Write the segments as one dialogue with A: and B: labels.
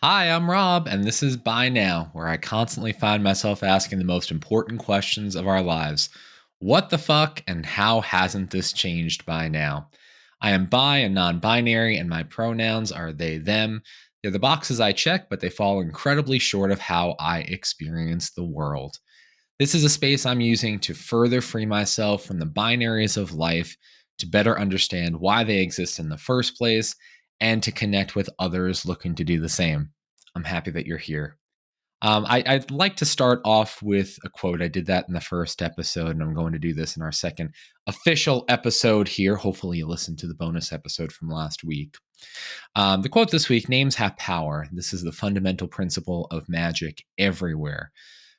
A: Hi, I'm Rob, and this is By Now, where I constantly find myself asking the most important questions of our lives. What the fuck, and how hasn't this changed by now? I am bi and non binary, and my pronouns are they, them. They're the boxes I check, but they fall incredibly short of how I experience the world. This is a space I'm using to further free myself from the binaries of life, to better understand why they exist in the first place, and to connect with others looking to do the same. I'm happy that you're here. I'd like to start off with a quote. I did that in the first episode, and I'm going to do this in our second official episode here. Hopefully, you listened to the bonus episode from last week. The quote this week: names have power. This is the fundamental principle of magic everywhere.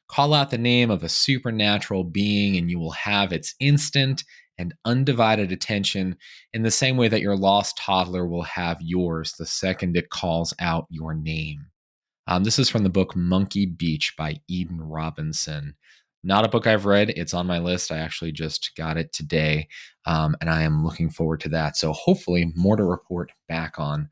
A: Call out the name of a supernatural being, and you will have its instant and undivided attention in the same way that your lost toddler will have yours the second it calls out your name. This is from the book Monkey Beach by Eden Robinson. Not a book I've read. It's on my list. I actually just got it today, and I am looking forward to that. So hopefully more to report back on.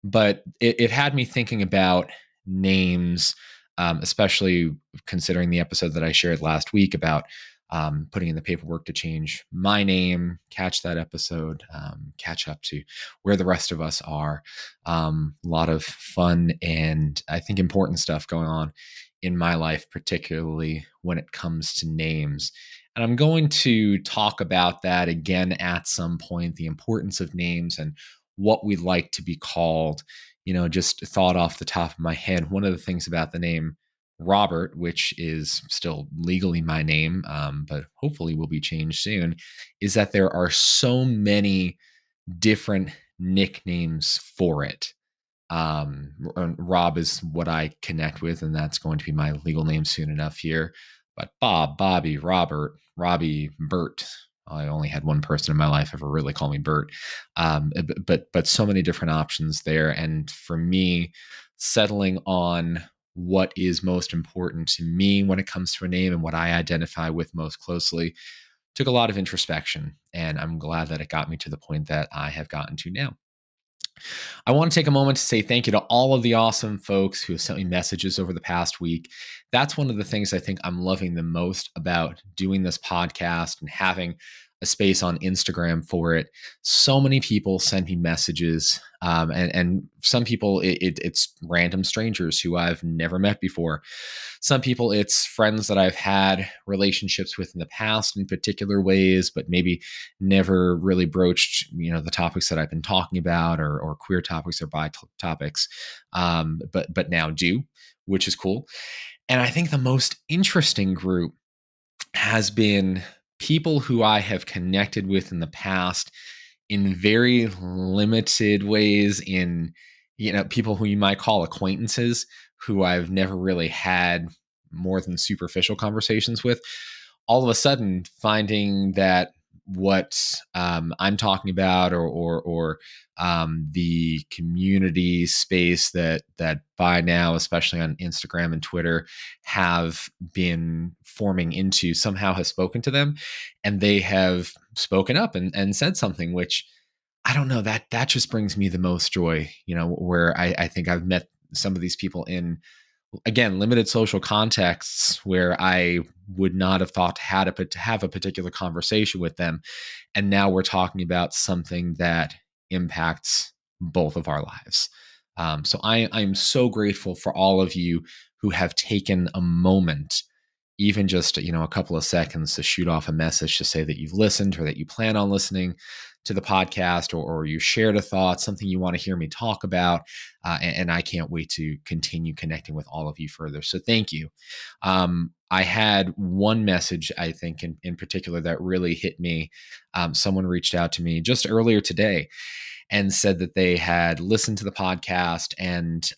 A: But it had me thinking about names, especially considering the episode that I shared last week about putting in the paperwork to change my name. Catch that episode, catch up to where the rest of us are. A lot of fun and I think important stuff going on in my life, particularly when it comes to names. And I'm going to talk about that again at some point, the importance of names and what we like to be called. Just thought off the top of my head. One of the things about the name Robert, which is still legally my name, but hopefully will be changed soon, is that there are so many different nicknames for it. Rob is what I connect with, and that's going to be my legal name soon enough here. But Bob, Bobby, Robert, Robbie, Bert. I only had one person in my life ever really call me Bert. But so many different options there. And for me, settling on what is most important to me when it comes to a name and what I identify with most closely took a lot of introspection. And I'm glad that it got me to the point that I have gotten to now. I want to take a moment to say thank you to all of the awesome folks who have sent me messages over the past week. That's one of the things I think I'm loving the most about doing this podcast and having a space on Instagram for it. So many people send me messages, and some people it's random strangers who I've never met before. Some people it's friends that I've had relationships with in the past in particular ways, but maybe never really broached, the topics that I've been talking about or queer topics or bi topics, but now do, which is cool. And I think the most interesting group has been people who I have connected with in the past in very limited ways, in people who you might call acquaintances, who I've never really had more than superficial conversations with, all of a sudden finding that what I'm talking about, or the community space that by now, especially on Instagram and Twitter, have been forming into, somehow has spoken to them, and they have spoken up and said something, which I don't know, that just brings me the most joy. Where I think I've met some of these people in, again, limited social contexts where I would not have thought to have a particular conversation with them. And now we're talking about something that impacts both of our lives. So I'm so grateful for all of you who have taken a moment, even just, a couple of seconds, to shoot off a message to say that you've listened or that you plan on listening to the podcast, or you shared a thought, something you want to hear me talk about. And I can't wait to continue connecting with all of you further. So thank you. I had one message, I think, in particular that really hit me. Someone reached out to me just earlier today and said that they had listened to the podcast, and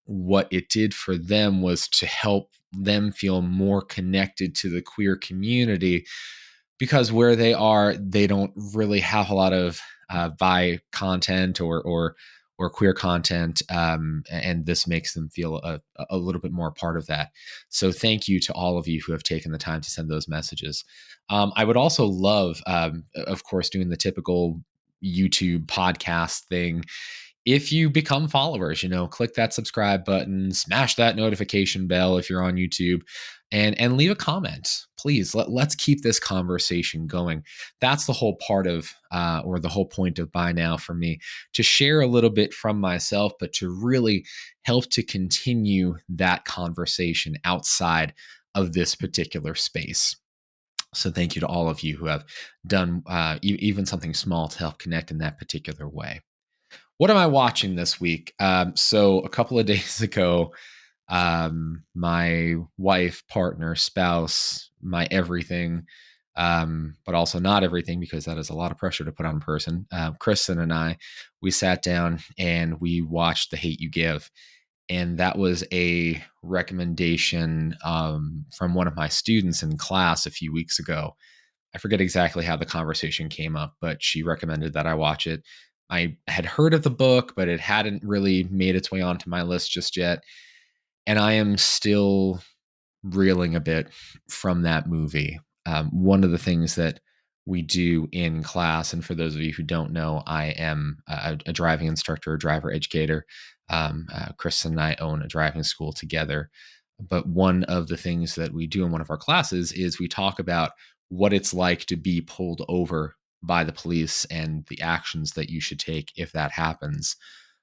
A: what it did for them was to help them feel more connected to the queer community, because where they are, they don't really have a lot of bi content or queer content, and this makes them feel a little bit more part of that. So thank you to all of you who have taken the time to send those messages. I would also love, of course, doing the typical YouTube podcast thing, if you become followers, click that subscribe button, smash that notification bell if you're on YouTube, and leave a comment. Please let's keep this conversation going. That's the whole part of or the whole point of Buy Now for me, to share a little bit from myself, but to really help to continue that conversation outside of this particular space. So thank you to all of you who have done even something small to help connect in that particular way. What am I watching this week? So a couple of days ago, my wife, partner, spouse, my everything, but also not everything, because that is a lot of pressure to put on a person. Kristen and I, we sat down and we watched The Hate You Give. And that was a recommendation from one of my students in class a few weeks ago. I forget exactly how the conversation came up, but she recommended that I watch it. I had heard of the book, but it hadn't really made its way onto my list just yet. And I am still reeling a bit from that movie. One of the things that we do in class, and for those of you who don't know, I am a driving instructor, a driver educator. Kristen and I own a driving school together. But one of the things that we do in one of our classes is we talk about what it's like to be pulled over by the police and the actions that you should take if that happens.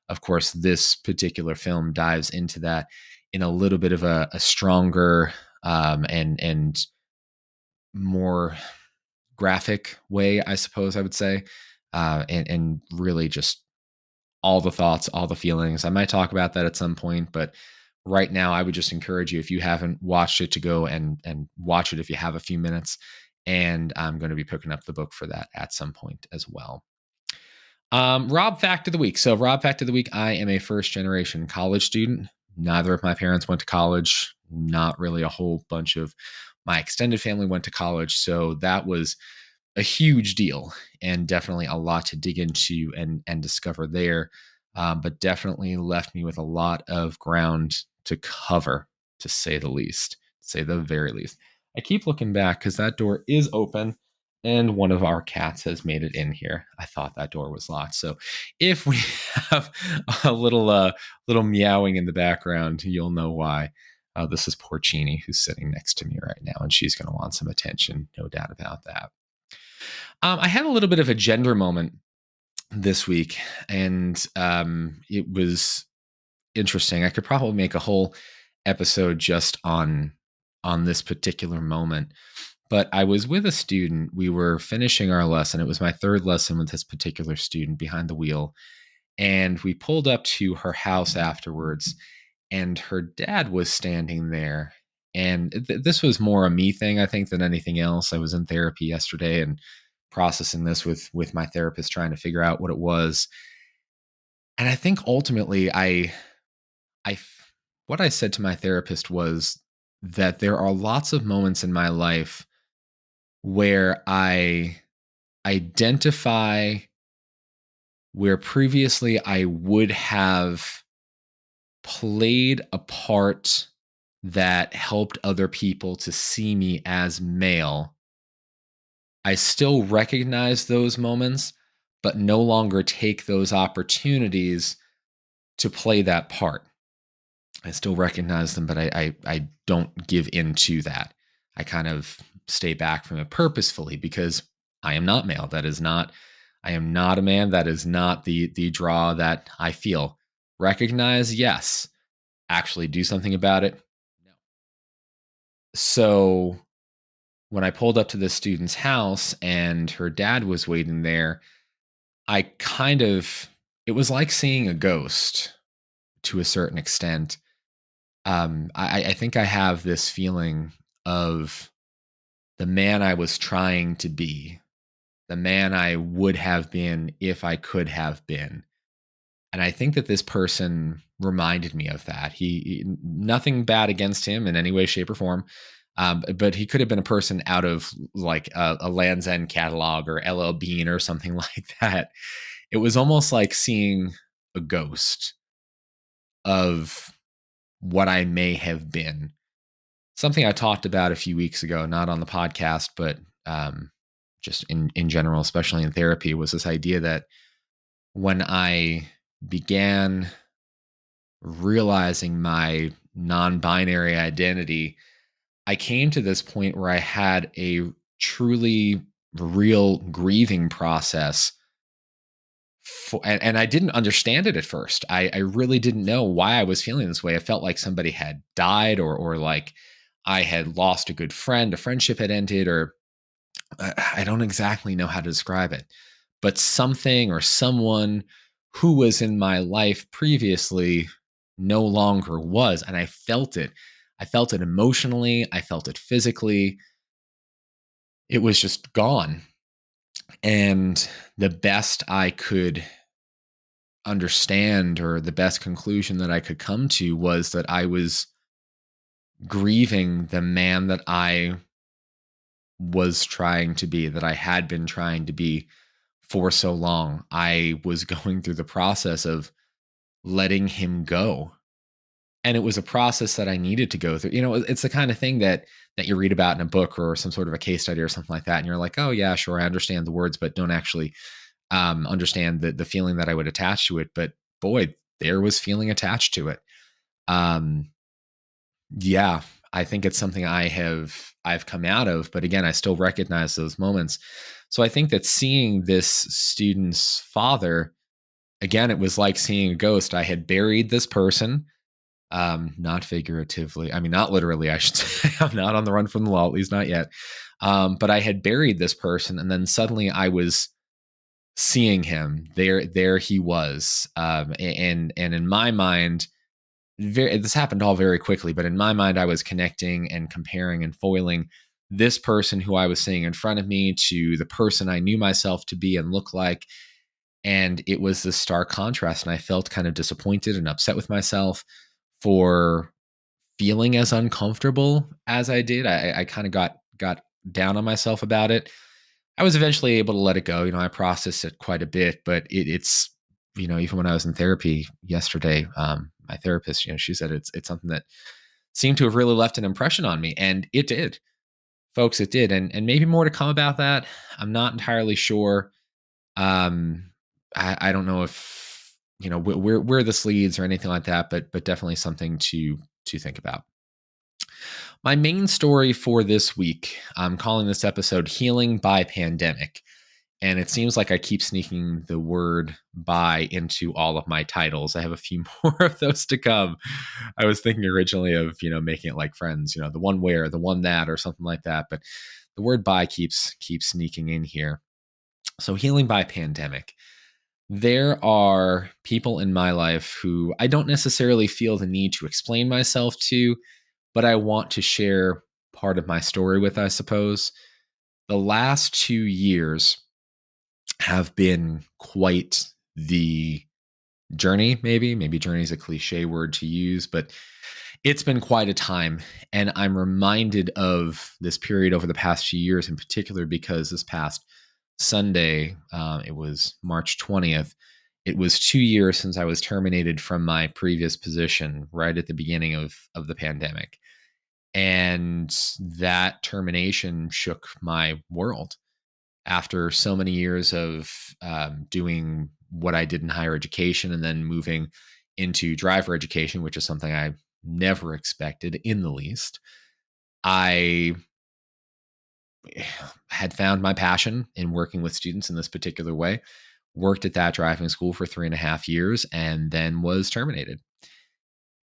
A: Of course, this particular film dives into that in a little bit of a stronger and more graphic way, I suppose I would say, and really just all the thoughts, all the feelings. I might talk about that at some point, but right now I would just encourage you, if you haven't watched it, to go and watch it if you have a few minutes. And I'm going to be picking up the book for that at some point as well. Rob Fact of the Week. So, Rob Fact of the Week, I am a first generation college student. Neither of my parents went to college. Not really a whole bunch of my extended family went to college. So, that was a huge deal, and definitely a lot to dig into and discover there. But definitely left me with a lot of ground to cover, to say the least, to say the very least. I keep looking back because that door is open and one of our cats has made it in here. I thought that door was locked. So if we have a little meowing in the background, you'll know why. This is Porcini, who's sitting next to me right now, and she's going to want some attention, no doubt about that. I had a little bit of a gender moment this week, and it was interesting. I could probably make a whole episode just on this particular moment. But I was with a student. We were finishing our lesson. It was my third lesson with this particular student behind the wheel. And we pulled up to her house afterwards, and her dad was standing there. And this was more a me thing, I think, than anything else. I was in therapy yesterday and processing this with my therapist, trying to figure out what it was. And I think ultimately I what I said to my therapist was that there are lots of moments in my life where I identify where previously I would have played a part that helped other people to see me as male. I still recognize those moments, but no longer take those opportunities to play that part. I still recognize them, but I don't give into that. I kind of stay back from it purposefully because I am not male. I am not a man. That is not the draw that I feel. Recognize, yes. Actually do something about it, no. So when I pulled up to this student's house and her dad was waiting there, it was like seeing a ghost to a certain extent. I think I have this feeling of the man I was trying to be, the man I would have been if I could have been. And I think that this person reminded me of that. Nothing bad against him in any way, shape, or form. But he could have been a person out of like a Land's End catalog or LL Bean or something like that. It was almost like seeing a ghost of what I may have been. Something I talked about a few weeks ago, not on the podcast, but just in general, especially in therapy, was this idea that when I began realizing my non-binary identity, I came to this point where I had a truly real grieving process. And I didn't understand it at first. I really didn't know why I was feeling this way. I felt like somebody had died, or like I had lost a good friend, a friendship had ended, or I don't exactly know how to describe it, but something or someone who was in my life previously no longer was. And I felt it. I felt it emotionally. I felt it physically. It was just gone. And the best I could understand, or the best conclusion that I could come to, was that I was grieving the man that I was trying to be, that I had been trying to be for so long. I was going through the process of letting him go. And it was a process that I needed to go through. It's the kind of thing that you read about in a book or some sort of a case study or something like that. And you're like, oh yeah, sure, I understand the words, but don't actually understand the feeling that I would attach to it. But boy, there was feeling attached to it. Um, yeah, I think it's something I've come out of, but again, I still recognize those moments. So I think that seeing this student's father, again, it was like seeing a ghost. I had buried this person, not figuratively. I mean, not literally, I should say. I'm not on the run from the law, at least not yet. But I had buried this person, and then suddenly I was seeing him. There he was. And in my mind, this happened all very quickly, but in my mind, I was connecting and comparing and foiling this person who I was seeing in front of me to the person I knew myself to be and look like. And it was this stark contrast. And I felt kind of disappointed and upset with myself for feeling as uncomfortable as I did. I kind of got down on myself about it. I was eventually able to let it go. I processed it quite a bit, but it's even when I was in therapy yesterday, my therapist, she said it's something that seemed to have really left an impression on me, and it did, folks. It did, and maybe more to come about that. I'm not entirely sure. Um, I don't know if where this leads or anything like that, but definitely something to think about. My main story for this week, I'm calling this episode "Healing by Pandemic." And it seems like I keep sneaking the word "by" into all of my titles. I have a few more of those to come. I was thinking originally of, making it like Friends, the one where, the one that, or something like that. But the word "by" keeps sneaking in here. So healing by pandemic. There are people in my life who I don't necessarily feel the need to explain myself to, but I want to share part of my story with, I suppose. The last 2 years have been quite the journey. Maybe journey is a cliche word to use, but it's been quite a time. And I'm reminded of this period over the past few years in particular, because this past Sunday, it was March 20th. It was 2 years since I was terminated from my previous position right at the beginning of the pandemic. And that termination shook my world. After so many years of doing what I did in higher education and then moving into driver education, which is something I never expected in the least, I had found my passion in working with students in this particular way, worked at that driving school for 3.5 years, and then was terminated.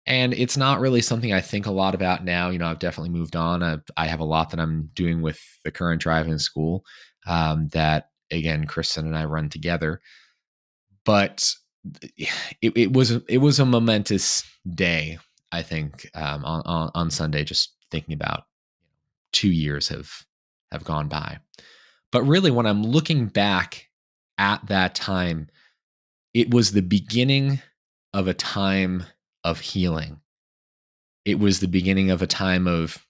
A: And it's not really something I think a lot about now. I've definitely moved on. I have a lot that I'm doing with the current driving school that, again, Kristen and I run together. But it was a momentous day, I think, on Sunday. Just thinking about 2 years have gone by. But really, when I'm looking back at that time, it was the beginning of a time of healing. It was the beginning of a time of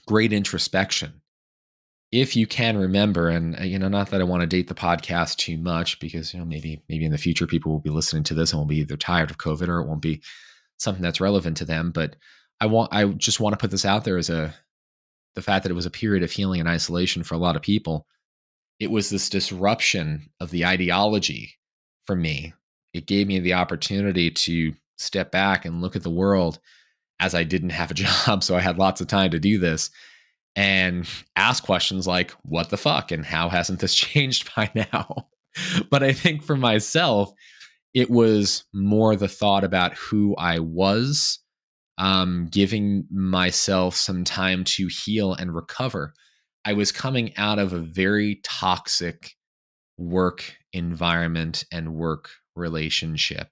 A: great introspection. If you can remember, and not that I want to date the podcast too much, because maybe in the future people will be listening to this and will be either tired of COVID or it won't be something that's relevant to them. But I just want to put this out there as the fact that it was a period of healing and isolation for a lot of people. It was this disruption of the ideology for me. it gave me the opportunity to step back and look at the world as I didn't have a job. So I had lots of time to do this and ask questions like, what the fuck? And how hasn't this changed by now? But I think for myself, it was more the thought about who I was, giving myself some time to heal and recover. I was coming out of a very toxic work environment and work relationship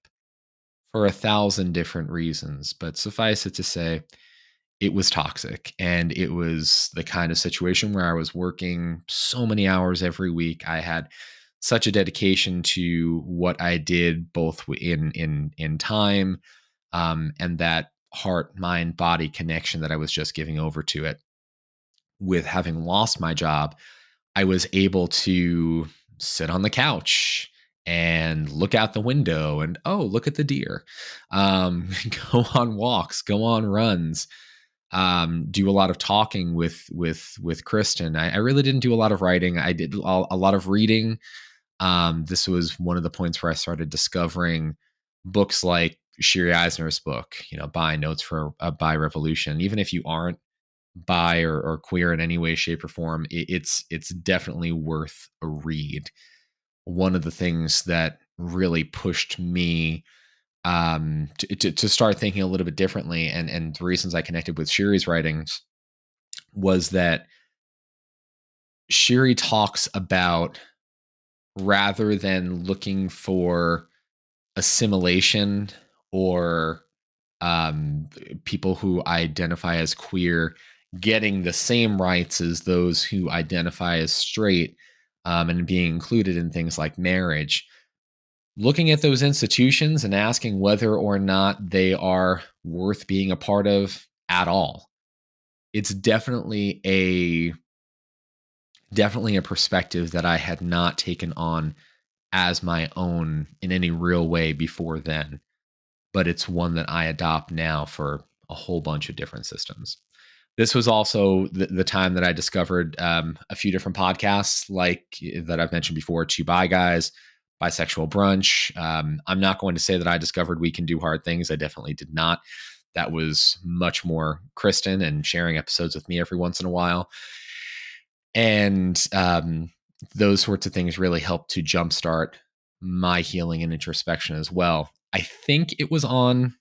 A: for 1,000 different reasons. But suffice it to say, it was toxic. And it was the kind of situation where I was working so many hours every week. I had such a dedication to what I did, both in time, and that heart, mind, body connection that I was just giving over to it. With having lost my job, I was able to sit on the couch and look out the window and, oh, look at the deer. Go on walks, go on runs, do a lot of talking with Kristen. I really didn't do a lot of writing. I did a lot of reading. This was one of the points where I started discovering books like Siri Eisner's book, Bi Notes for a Bi Revolution. Even if you aren't bi or queer in any way, shape, or form, it's definitely worth a read. One of the things that really pushed me to start thinking a little bit differently, and the reasons I connected with Shiri's writings was that Shiri talks about, rather than looking for assimilation or people who identify as queer getting the same rights as those who identify as straight, and being included in things like marriage, looking at those institutions and asking whether or not they are worth being a part of at all. It's definitely a perspective that I had not taken on as my own in any real way before then, but it's one that I adopt now for a whole bunch of different systems. This was also the time that I discovered a few different podcasts, like that I've mentioned before, Two Bi Guys, Bisexual Brunch. I'm not going to say that I discovered We Can Do Hard Things. I definitely did not. That was much more Kristen and sharing episodes with me every once in a while. And those sorts of things really helped to jumpstart my healing and introspection as well. I think it was on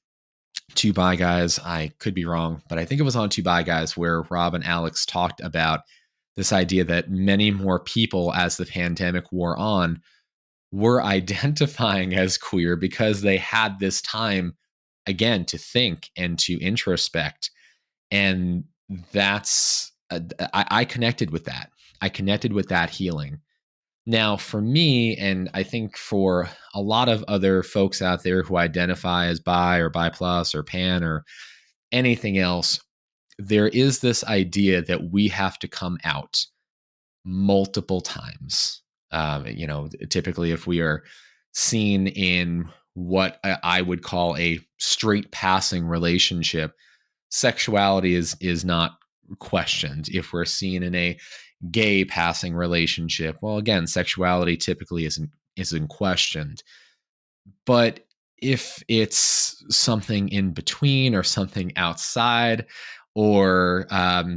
A: Two Bi Guys. I could be wrong, but I think it was on Two Bi Guys where Rob and Alex talked about this idea that many more people, as the pandemic wore on, were identifying as queer because they had this time again to think and to introspect. And that's, I connected with that. I connected with that healing. Now, for me, and I think for a lot of other folks out there who identify as bi or bi plus or pan or anything else, there is this idea that we have to come out multiple times. Typically, if we are seen in what I would call a straight passing relationship, sexuality is not questioned. If we're seen in a gay passing relationship, well, again, sexuality typically isn't questioned. But if it's something in between or something outside, or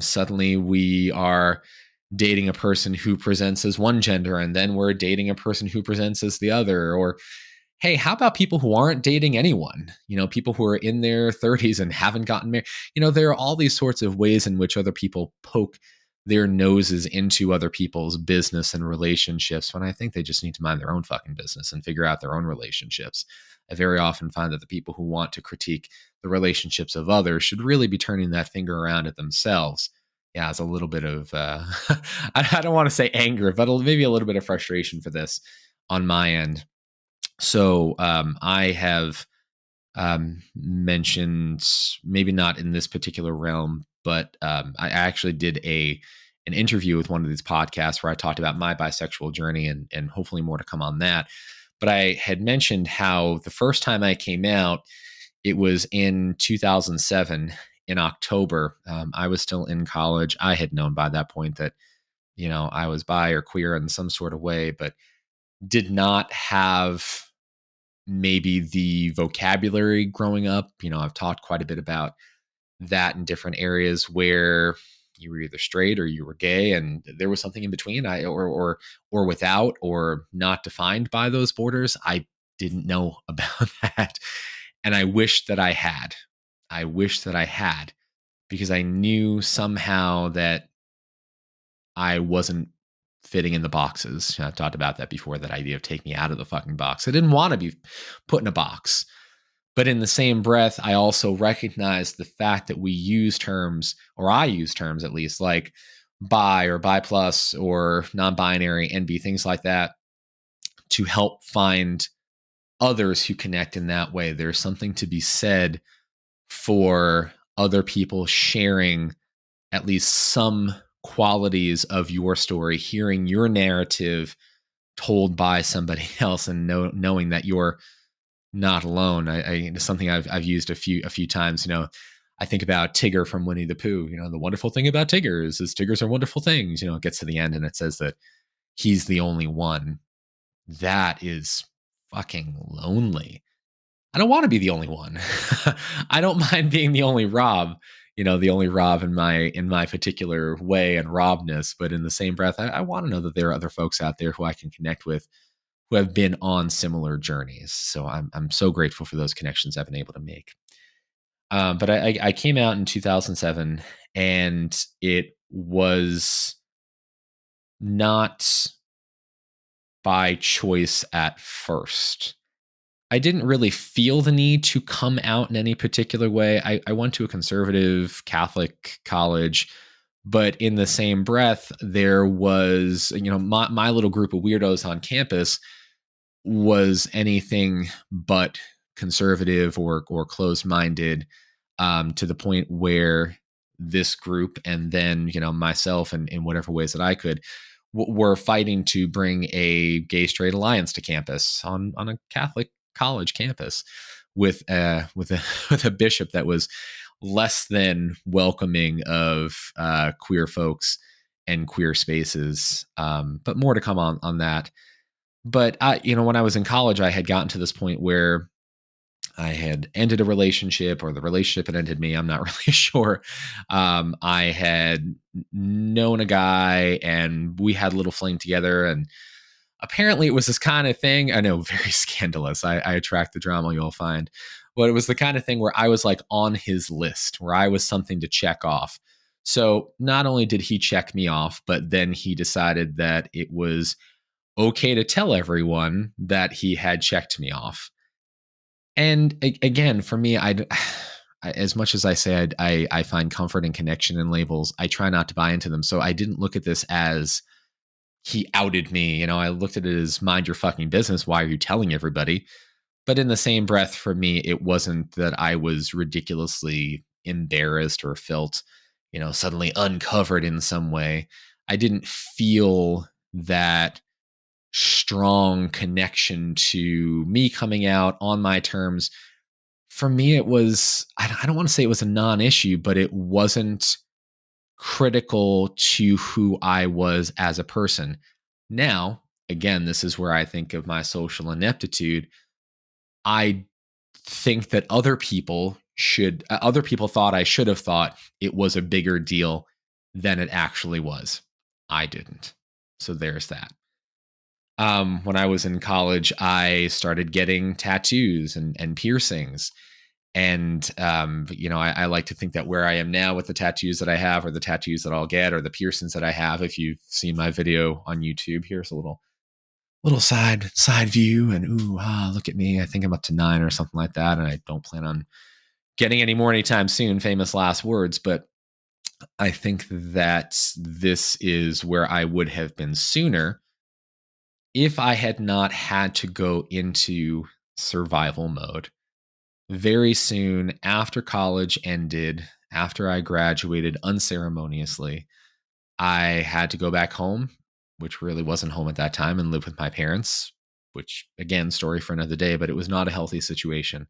A: suddenly we are dating a person who presents as one gender and then we're dating a person who presents as the other, or hey, how about people who aren't dating anyone? People who are in their 30s and haven't gotten married. There are all these sorts of ways in which other people poke their noses into other people's business and relationships, when I think they just need to mind their own fucking business and figure out their own relationships. I very often find that the people who want to critique the relationships of others should really be turning that finger around at themselves. Yeah, it's a little bit of, I don't want to say anger, but maybe a little bit of frustration for this on my end. So I have mentioned, maybe not in this particular realm, but I actually did an interview with one of these podcasts where I talked about my bisexual journey, and hopefully more to come on that. But I had mentioned how the first time I came out, it was in 2007 in October. I was still in college. I had known by that point that, I was bi or queer in some sort of way, but did not have maybe the vocabulary growing up. I've talked quite a bit about that in different areas where you were either straight or you were gay, and there was something in between, or without, or not defined by those borders. I didn't know about that, and I wish that I had. I wish that I had, because I knew somehow that I wasn't fitting in the boxes. I've talked about that before, that idea of take me out of the fucking box. I didn't want to be put in a box. But in the same breath, I also recognize the fact that we use terms, or I use terms at least, like bi or bi plus or non-binary, NB, things like that, to help find others who connect in that way. There's something to be said for other people sharing at least some qualities of your story, hearing your narrative told by somebody else, and knowing that you're not alone. It's something I've used a few times. I think about Tigger from Winnie the Pooh. The wonderful thing about Tigger is Tiggers are wonderful things. It gets to the end and it says that he's the only one. That is fucking lonely. I don't want to be the only one. I don't mind being the only Rob. The only Rob in my particular way and Robness. But in the same breath, I want to know that there are other folks out there who I can connect with, who have been on similar journeys. So I'm so grateful for those connections I've been able to make. But I came out in 2007, and it was not by choice at first. I didn't really feel the need to come out in any particular way. I went to a conservative Catholic college, but in the same breath, there was, my little group of weirdos on campus was anything but conservative or closed-minded, to the point where this group, and then myself, and in whatever ways that I could, were fighting to bring a gay straight alliance to campus on a Catholic college campus, with with a with a bishop that was less than welcoming of queer folks and queer spaces. But more to come on that. But when I was in college, I had gotten to this point where I had ended a relationship, or the relationship had ended me. I'm not really sure. I had known a guy, and we had a little fling together, and apparently it was this kind of thing. I know, very scandalous. I attract the drama, you'll find. But it was the kind of thing where I was like on his list, where I was something to check off. So not only did he check me off, but then he decided that it was okay to tell everyone that he had checked me off. And again, for me, as much as I say I find comfort and connection in labels, I try not to buy into them. So I didn't look at this as he outed me. I looked at it as, mind your fucking business. Why are you telling everybody? But in the same breath, for me, it wasn't that I was ridiculously embarrassed or felt, suddenly uncovered in some way. I didn't feel that strong connection to me coming out on my terms. For me, it was, I don't want to say it was a non-issue, but it wasn't critical to who I was as a person. Now, again, this is where I think of my social ineptitude. I think that other people thought I should have thought it was a bigger deal than it actually was. I didn't. So there's that. When I was in college, I started getting tattoos and piercings. And, I like to think that where I am now with the tattoos that I have, or the tattoos that I'll get, or the piercings that I have, if you've seen my video on YouTube, here's a little side view, and look at me. I think I'm up to 9 or something like that. And I don't plan on getting any more anytime soon. Famous last words. But I think that this is where I would have been sooner if I had not had to go into survival mode. Very soon after college ended, after I graduated unceremoniously, I had to go back home, which really wasn't home at that time, and live with my parents, which, again, story for another day, but it was not a healthy situation.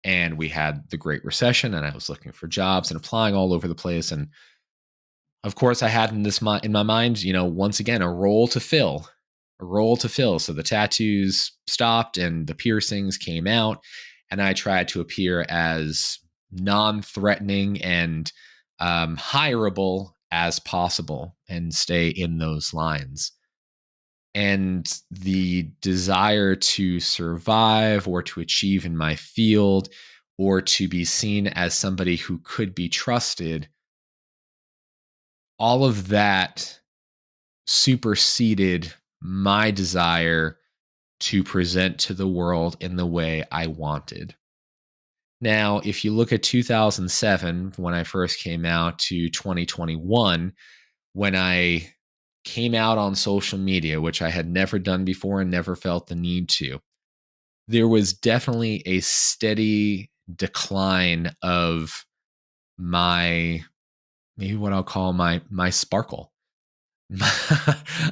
A: And we had the Great Recession, and I was looking for jobs and applying all over the place. And of course, I had in my mind, once again, a role to fill. role to fill. So the tattoos stopped and the piercings came out, and I tried to appear as non-threatening and hireable as possible and stay in those lines. And the desire to survive or to achieve in my field or to be seen as somebody who could be trusted, all of that superseded my desire to present to the world in the way I wanted. Now, if you look at 2007, when I first came out, to 2021, when I came out on social media, which I had never done before and never felt the need to, there was definitely a steady decline of my, maybe what I'll call my sparkle.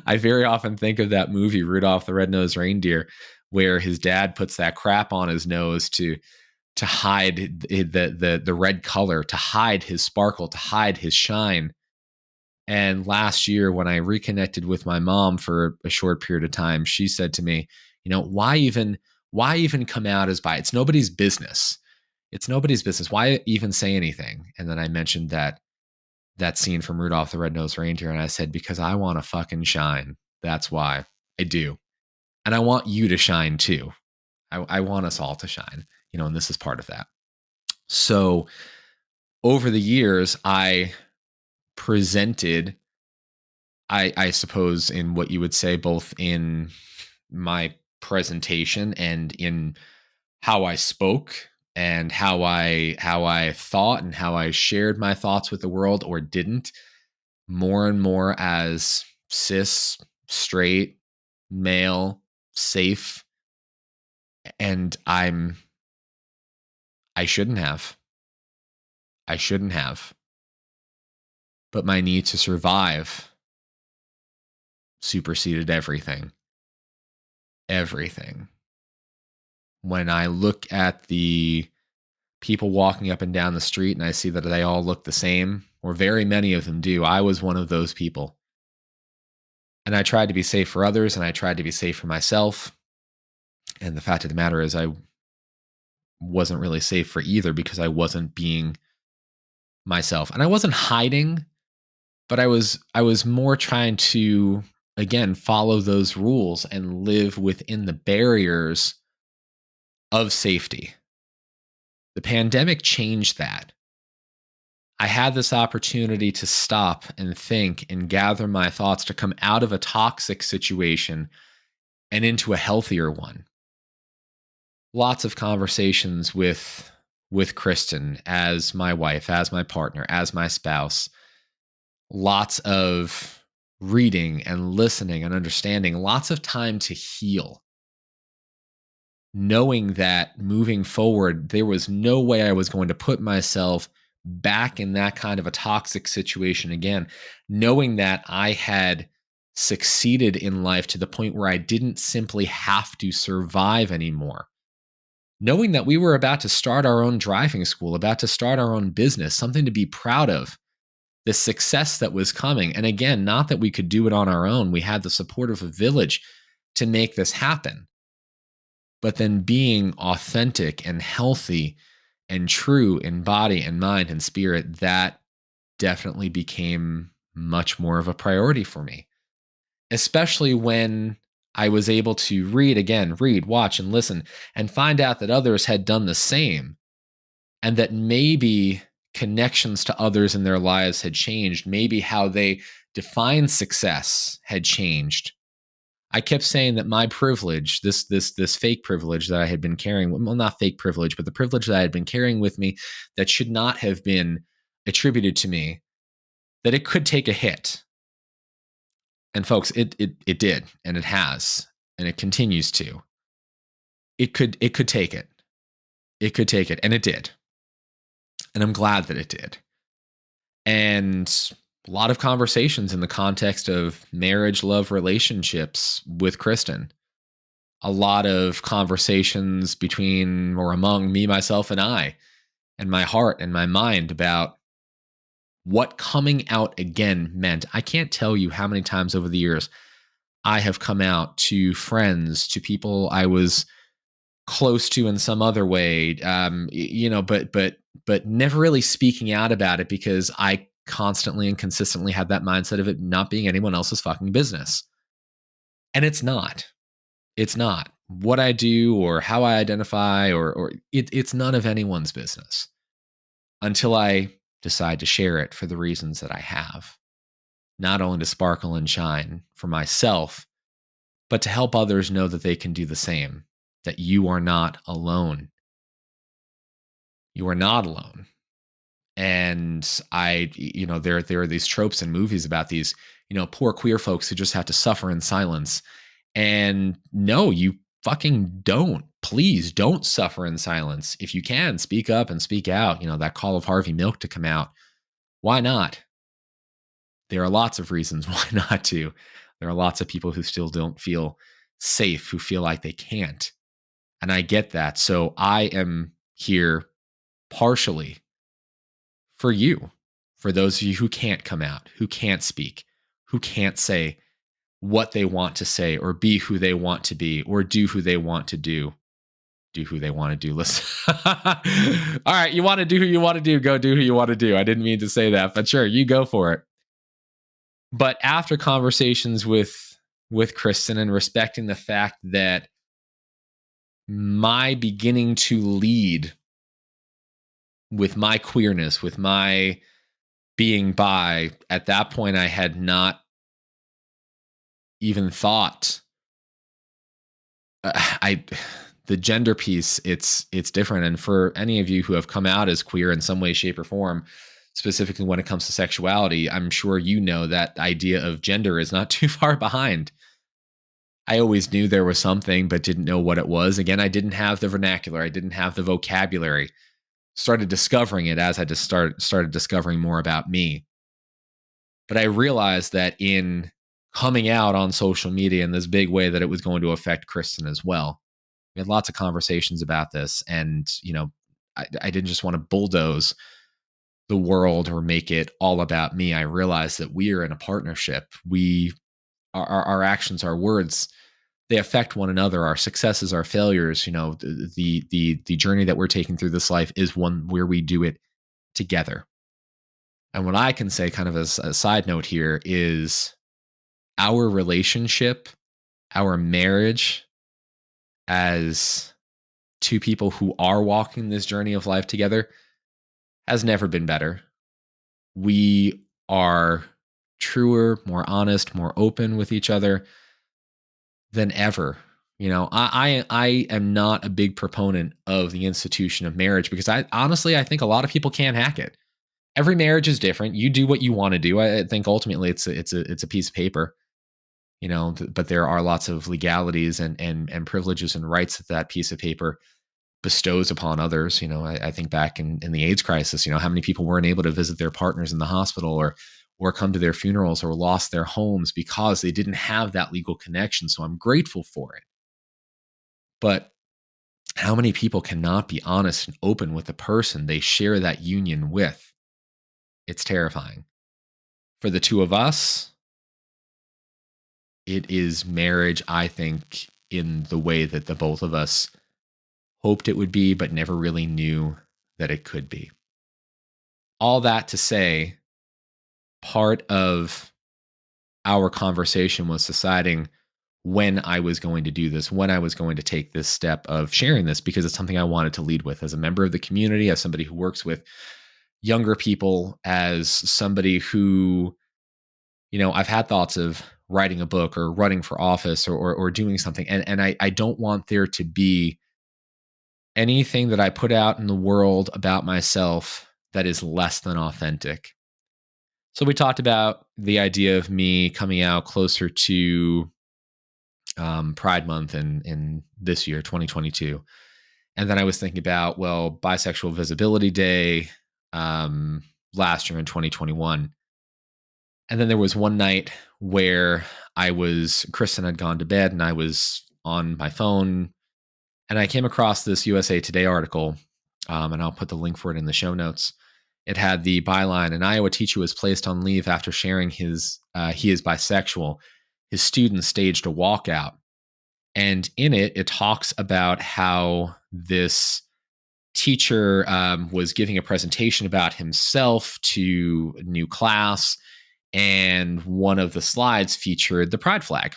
A: I very often think of that movie Rudolph the Red-Nosed Reindeer, where his dad puts that crap on his nose to hide the red color, to hide his sparkle, to hide his shine. And last year, when I reconnected with my mom for a short period of time, she said to me, why even come out as bi? It's nobody's business. It's nobody's business. Why even say anything? And then I mentioned that scene from Rudolph the Red-Nosed Reindeer, and I said, because I want to fucking shine. That's why I do. And I want you to shine too. I want us all to shine, and this is part of that. So over the years, I presented, I suppose, in what you would say, both in my presentation and in how I spoke and how I thought and how I shared my thoughts with the world or didn't, more and more as cis, straight, male, safe. And I shouldn't have. I shouldn't have. But my need to survive superseded everything. Everything. When I look at the people walking up and down the street and I see that they all look the same, or very many of them do, I was one of those people. And I tried to be safe for others, and I tried to be safe for myself. And the fact of the matter is, I wasn't really safe for either, because I wasn't being myself. And I wasn't hiding, but I was more trying to, again, follow those rules and live within the barriers of safety. The pandemic changed that. I had this opportunity to stop and think and gather my thoughts, to come out of a toxic situation and into a healthier one. Lots of conversations with Kristen as my wife, as my partner, as my spouse. Lots of reading and listening and understanding. Lots of time to heal. Knowing that moving forward, there was no way I was going to put myself back in that kind of a toxic situation again. Knowing that I had succeeded in life to the point where I didn't simply have to survive anymore. Knowing that we were about to start our own driving school, about to start our own business, something to be proud of, the success that was coming. And again, not that we could do it on our own. We had the support of a village to make this happen. But then being authentic and healthy and true in body and mind and spirit, that definitely became much more of a priority for me. Especially when I was able to read, watch, and listen, and find out that others had done the same, and that maybe connections to others in their lives had changed. Maybe how they define success had changed. I kept saying that my privilege, this fake privilege that I had been carrying, well, not fake privilege, but the privilege that I had been carrying with me that should not have been attributed to me, that it could take a hit. And folks, it did, and it has, and it continues to. It could take it. It could take it, and it did. And I'm glad that it did. And a lot of conversations in the context of marriage, love, relationships with Kristen. A lot of conversations between or among me, myself, and I, and my heart and my mind about what coming out again meant. I can't tell you how many times over the years I have come out to friends, to people I was close to in some other way, but never really speaking out about it because I constantly and consistently had that mindset of it not being anyone else's fucking business. And it's not. It's not. What I do or how I identify it's none of anyone's business until I decide to share it for the reasons that I have. Not only to sparkle and shine for myself, but to help others know that they can do the same, that you are not alone. You are not alone. And there are these tropes in movies about these, poor queer folks who just have to suffer in silence. And no, you fucking don't. Please don't suffer in silence. If you can, speak up and speak out. That call of Harvey Milk to come out. Why not? There are lots of reasons why not to. There are lots of people who still don't feel safe, who feel like they can't. And I get that. So I am here partially for you, for those of you who can't come out, who can't speak, who can't say what they want to say or be who they want to be or do who they want to do. Do who they want to do. Listen. All right, you want to do who you want to do, go do who you want to do. I didn't mean to say that, but sure, you go for it. But after conversations with Kristen and respecting the fact that my beginning to lead with my queerness, with my being bi, at that point I had not even thought the gender piece, it's different. And for any of you who have come out as queer in some way, shape, or form, specifically when it comes to sexuality, I'm sure you know that idea of gender is not too far behind. I always knew there was something, but didn't know what it was. Again, I didn't have the vernacular. I didn't have the vocabulary. Started discovering it as I just started discovering more about me. But I realized that in coming out on social media in this big way that it was going to affect Kristen as well. We had lots of conversations about this, and I didn't just want to bulldoze the world or make it all about me. I realized that we are in a partnership. Our actions, our words, they affect one another. Our successes, our failures. The journey that we're taking through this life is one where we do it together. And what I can say, kind of as a side note here, is our relationship, our marriage, as two people who are walking this journey of life together, has never been better. We are truer, more honest, more open with each other than ever. I am not a big proponent of the institution of marriage because I think a lot of people can't hack it. Every marriage is different. You do what you want to do. I think ultimately it's a piece of paper, but there are lots of legalities and privileges and rights that piece of paper bestows upon others. I think back in the AIDS crisis, how many people weren't able to visit their partners in the hospital or come to their funerals or lost their homes because they didn't have that legal connection. So I'm grateful for it. But how many people cannot be honest and open with the person they share that union with? It's terrifying. For the two of us, it is marriage, I think, in the way that the both of us hoped it would be, but never really knew that it could be. All that to say, part of our conversation was deciding when I was going to do this, when I was going to take this step of sharing this, because it's something I wanted to lead with as a member of the community, as somebody who works with younger people, as somebody who, I've had thoughts of writing a book or running for office or doing something. And I don't want there to be anything that I put out in the world about myself that is less than authentic. So we talked about the idea of me coming out closer to Pride Month in this year, 2022. And then I was thinking about, Bisexual Visibility Day last year in 2021. And then there was one night where Kristen had gone to bed and I was on my phone and I came across this USA Today article, and I'll put the link for it in the show notes. It had the byline: an Iowa teacher was placed on leave after sharing he is bisexual. his students staged a walkout. And in it, it talks about how this teacher was giving a presentation about himself to a new class. And one of the slides featured the pride flag.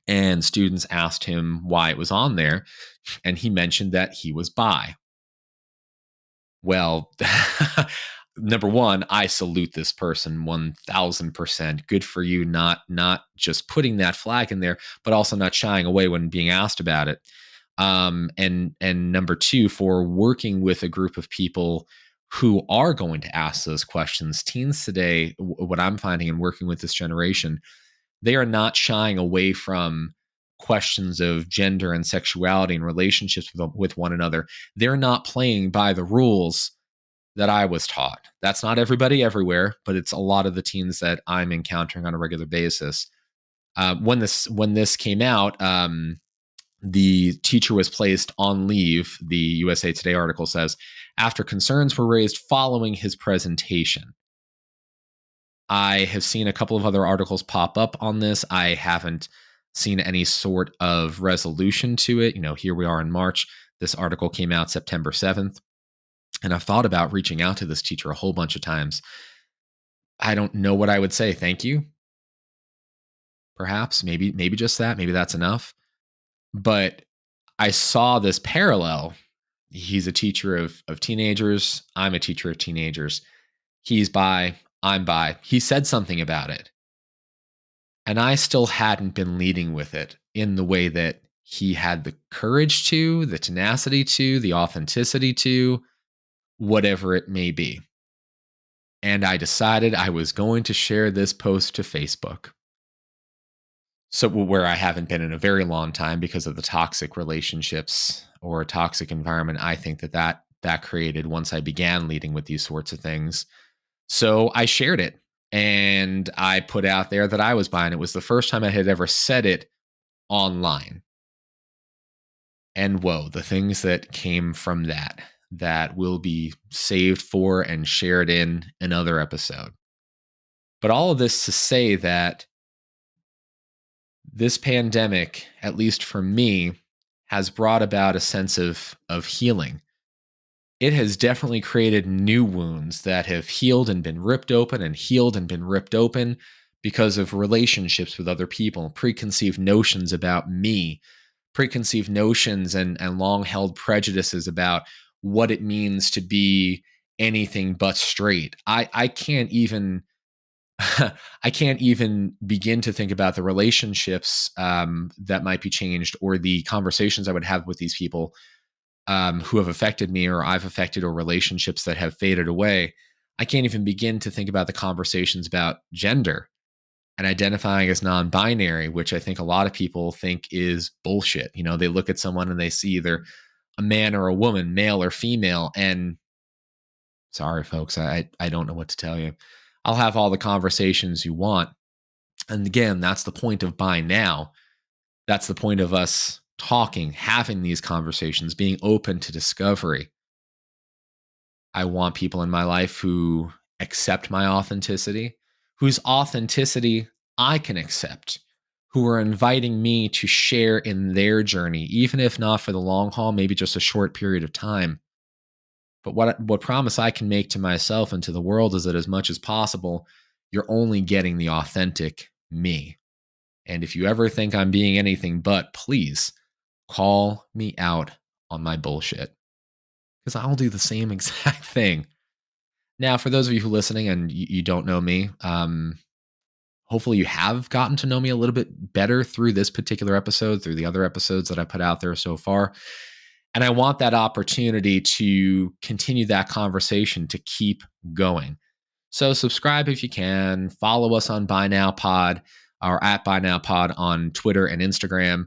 A: And students asked him why it was on there. And he mentioned that he was bi. Well, number one, I salute this person 1000%. Good for you, not just putting that flag in there, but also not shying away when being asked about it. And number two, for working with a group of people who are going to ask those questions. Teens today, what I'm finding in working with this generation, they are not shying away from questions of gender and sexuality and relationships with one another. They're not playing by the rules that I was taught. That's not everybody everywhere, but it's a lot of the teens that I'm encountering on a regular basis. When this came out, the teacher was placed on leave. The USA Today article says, after concerns were raised following his presentation. I have seen a couple of other articles pop up on this. I haven't seen any sort of resolution to it. Here we are in March. This article came out September 7th. And I've thought about reaching out to this teacher a whole bunch of times. I don't know what I would say. Thank you. Perhaps, maybe just that. Maybe that's enough. But I saw this parallel. He's a teacher of teenagers. I'm a teacher of teenagers. He's bi. I'm bi. He said something about it. And I still hadn't been leading with it in the way that he had the courage to, the tenacity to, the authenticity to, whatever it may be. And I decided I was going to share this post to Facebook. So where I haven't been in a very long time because of the toxic relationships or toxic environment, I think that created once I began leading with these sorts of things. So I shared it and I put out there that I was bi, and it was the first time I had ever said it online. And whoa, the things that came from that will be saved for and shared in another episode. But all of this to say that this pandemic, at least for me, has brought about a sense of healing. It has definitely created new wounds that have healed and been ripped open and healed and been ripped open because of relationships with other people, preconceived notions about me, preconceived notions and long-held prejudices about what it means to be anything but straight. I can't even I can't even begin to think about the relationships that might be changed or the conversations I would have with these people who have affected me or I've affected, or relationships that have faded away. I can't even begin to think about the conversations about gender and identifying as non-binary, which I think a lot of people think is bullshit. They look at someone and they see either a man or a woman, male or female, and sorry, folks, I don't know what to tell you. I'll have all the conversations you want. And again, that's the point of Bi Now. That's the point of us talking, having these conversations, being open to discovery. I want people in my life who accept my authenticity, whose authenticity I can accept, who are inviting me to share in their journey, even if not for the long haul, maybe just a short period of time. But what promise I can make to myself and to the world is that as much as possible, you're only getting the authentic me. And if you ever think I'm being anything but, please call me out on my bullshit, because I'll do the same exact thing. Now, for those of you who are listening and you don't know me, hopefully you have gotten to know me a little bit better through this particular episode, through the other episodes that I put out there so far. And I want that opportunity to continue that conversation, to keep going. So subscribe if you can. Follow us on Bi Now Pod or at Bi Now Pod on Twitter and Instagram.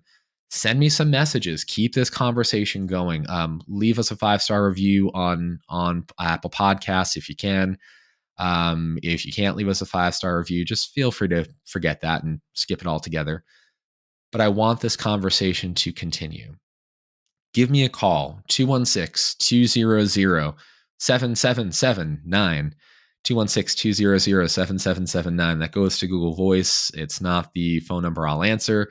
A: Send me some messages. Keep this conversation going. Leave us a 5-star review on Apple Podcasts if you can. If you can't leave us a 5-star review, just feel free to forget that and skip it altogether. But I want this conversation to continue. Give me a call, 216-200-7779. 216-200-7779. That goes to Google Voice. It's not the phone number I'll answer.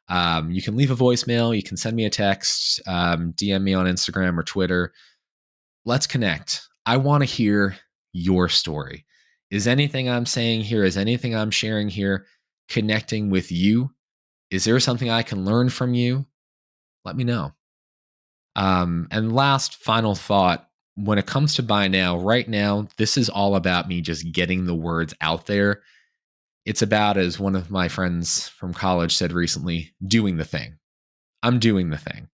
A: You can leave a voicemail. You can send me a text, DM me on Instagram or Twitter. Let's connect. I want to hear your story. Is anything I'm saying here, is anything I'm sharing here connecting with you? Is there something I can learn from you? Let me know. And last, final thought, when it comes to buy now, right now, this is all about me just getting the words out there. It's about, as one of my friends from college said recently, doing the thing. I'm doing the thing.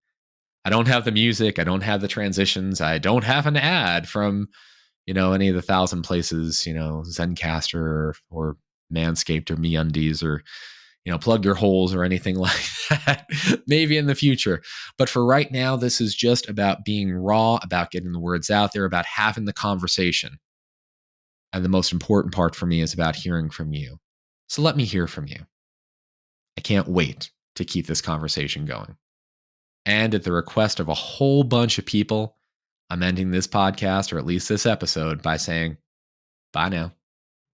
A: I don't have the music. I don't have the transitions. I don't have an ad from, any of the 1,000 places, Zencaster or Manscaped or MeUndies or, plug your holes or anything like that, maybe in the future. But for right now, this is just about being raw, about getting the words out there, about having the conversation. And the most important part for me is about hearing from you. So let me hear from you. I can't wait to keep this conversation going. And at the request of a whole bunch of people, I'm ending this podcast, or at least this episode, by saying, bye now.